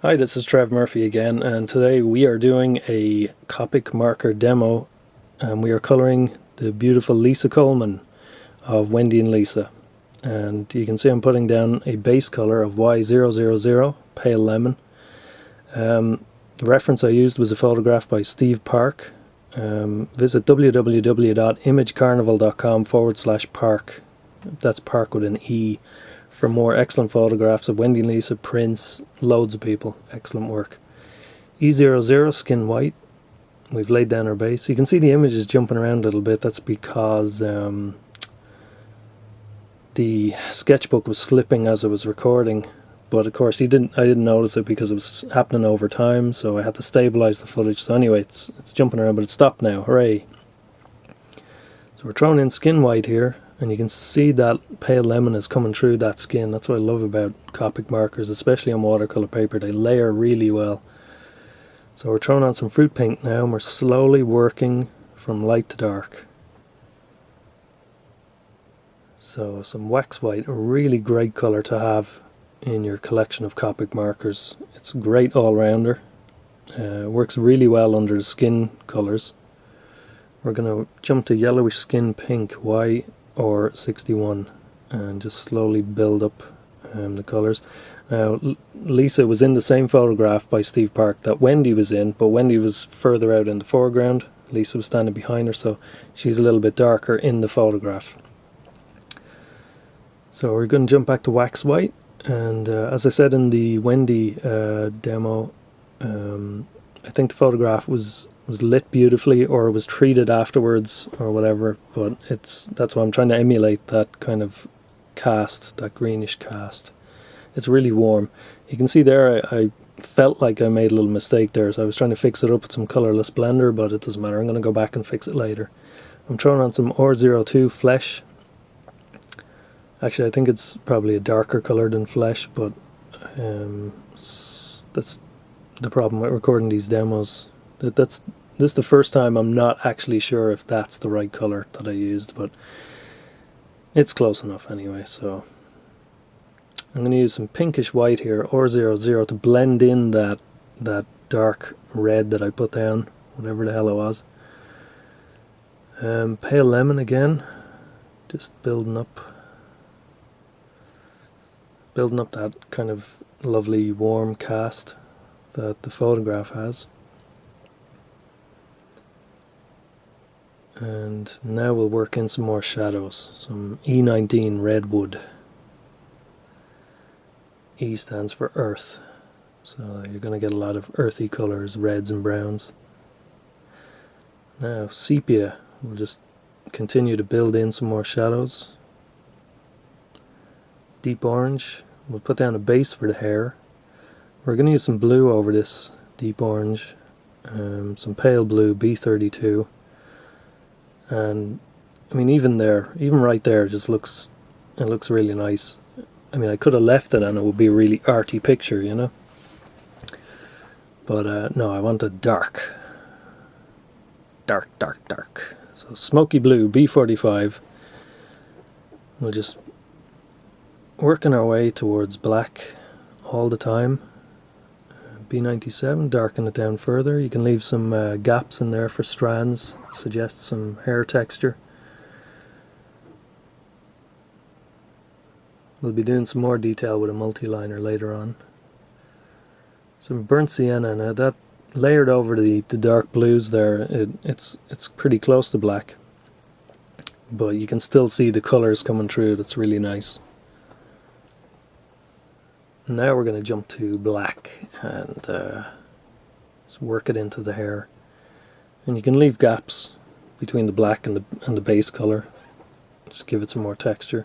Hi, this is Trev Murphy again, and today we are doing a Copic marker demo, and we are colouring the beautiful LisaColeman of Wendy and Lisa. And you can see I'm putting down a base colour of Y000, pale lemon. The reference I used was a photograph by Steve Park. Visit www.imagecarnival.com/park. That's park with an E. For more excellent photographs of Wendy and Lisa, Prince, loads of people. Excellent work. E00 skin white. We've laid down our base. You can see the image is jumping around a little bit. That's because the sketchbook was slipping as I was recording. But of course I didn't notice it because it was happening over time, so I had to stabilize the footage. So anyway, it's jumping around, but it's stopped now. Hooray. So we're throwing in skin white here. And you can see that pale lemon is coming through that skin. That's what I love about Copic markers, especially on watercolour paper. They layer really well. So we're throwing on some fruit paint now, and we're slowly working from light to dark. So some wax white, a really great colour to have in your collection of Copic markers. It's a great all-rounder. Works really well under the skin colours. We're going to jump to yellowish skin pink, or 61, and just slowly build up the colours. Now Lisa was in the same photograph by Steve Park that Wendy was in, but Wendy was further out in the foreground. Lisa was standing behind her, so she's a little bit darker in the photograph. So we're going to jump back to wax white, and as I said in the Wendy demo, I think the photograph was lit beautifully, or was treated afterwards, or whatever, but that's why I'm trying to emulate that kind of cast, that greenish cast. It's really warm. You can see there I felt like I made a little mistake there, so I was trying to fix it up with some colourless blender, but it doesn't matter. I'm going to go back and fix it later. I'm throwing on some R02 flesh. Actually, I think it's probably a darker colour than flesh, but that's the problem with recording these demos. This is the first time I'm not actually sure if that's the right colour that I used, but it's close enough anyway. So I'm going to use some pinkish white here, R00, to blend in that dark red that I put down, whatever the hell it was. Pale lemon again, just building up that kind of lovely warm cast that the photograph has. And now we'll work in some more shadows. Some E19 redwood. E stands for earth, so you're going to get a lot of earthy colours, reds and browns. Now sepia, we'll just continue to build in some more shadows. Deep orange, we'll put down a base for the hair. We're going to use some blue over this deep orange, some pale blue, B32. And I mean, even right there, it looks really nice. I mean, I could have left it and it would be a really arty picture, you know. But no, I want it dark. So smoky blue, B45. We're just working our way towards black all the time. B97, darken it down further. You can leave some gaps in there for strands, suggest some hair texture. We'll be doing some more detail with a multi-liner later on. Some burnt sienna, now that layered over the dark blues there, it's pretty close to black, but you can still see the colours coming through. That's really nice. Now we're going to jump to black and just work it into the hair. And you can leave gaps between the black and the base colour. Just give it some more texture.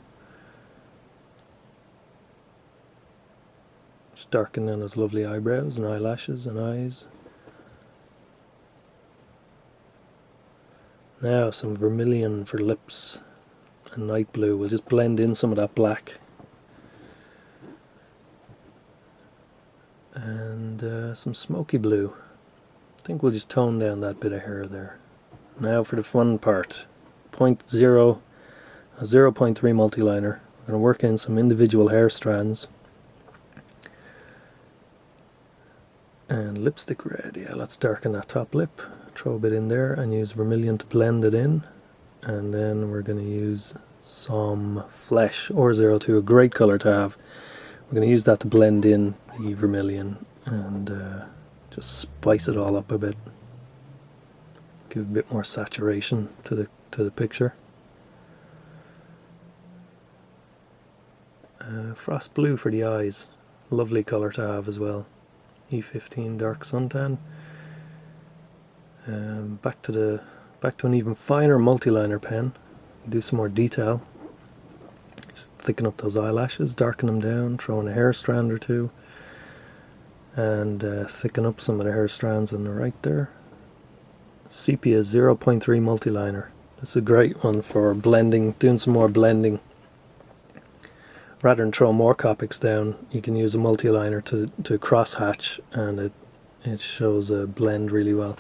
Just darken in those lovely eyebrows and eyelashes and eyes. Now some vermilion for lips and night blue. We'll just blend in some of that black. And some smoky blue. I think we'll just tone down that bit of hair there. Now for the fun part. 0.3 multiliner. We're going to work in some individual hair strands. And lipstick red, yeah, let's darken that top lip, throw a bit in there and use vermilion to blend it in. And then we're going to use some Flesh or 02, a great colour to have. We're going to use that to blend in the vermilion and just spice it all up a bit. Give a bit more saturation to the picture. Frost blue for the eyes, lovely colour to have as well. E15 dark suntan. Back to an even finer multi-liner pen. Do some more detail. Just thicken up those eyelashes, darken them down, throw in a hair strand or two, and thicken up some of the hair strands on the right there. Sepia 0.3 multi-liner. This is a great one for blending, doing some more blending. Rather than throw more Copics down, you can use a multi-liner to cross hatch, and it shows a blend really well.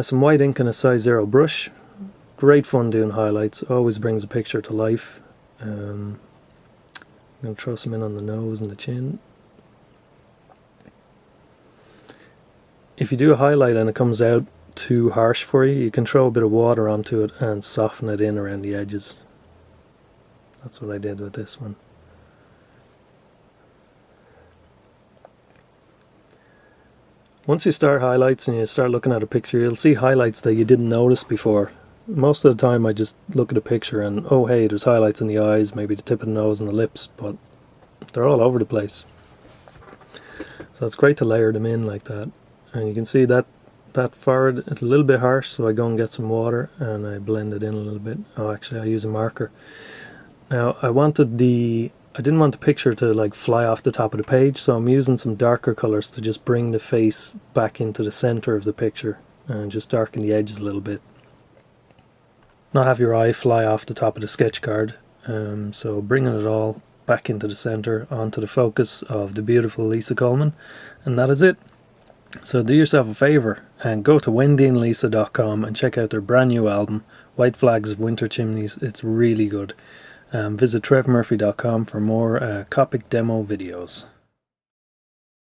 Some white ink and a size 0 brush. Great fun doing highlights, always brings a picture to life. I'm going to throw some in on the nose and the chin. If you do a highlight and it comes out too harsh for you, you can throw a bit of water onto it and soften it in around the edges. That's what I did with this one. Once you start highlights and you start looking at a picture, you'll see highlights that you didn't notice before. Most of the time I just look at a picture and, oh hey, there's highlights in the eyes, maybe the tip of the nose and the lips, but they're all over the place. So it's great to layer them in like that. And you can see that forehead is a little bit harsh, so I go and get some water and I blend it in a little bit. Oh, actually I use a marker. Now I didn't want the picture to like fly off the top of the page, so I'm using some darker colours to just bring the face back into the centre of the picture and just darken the edges a little bit. Not have your eye fly off the top of the sketch card, so bringing it all back into the centre, onto the focus of the beautiful LisaColeman, and that is it. So do yourself a favour and go to wendyandlisa.com and check out their brand new album, White Flags of Winter Chimneys. It's really good. Visit trevmurphy.com for more Copic demo videos.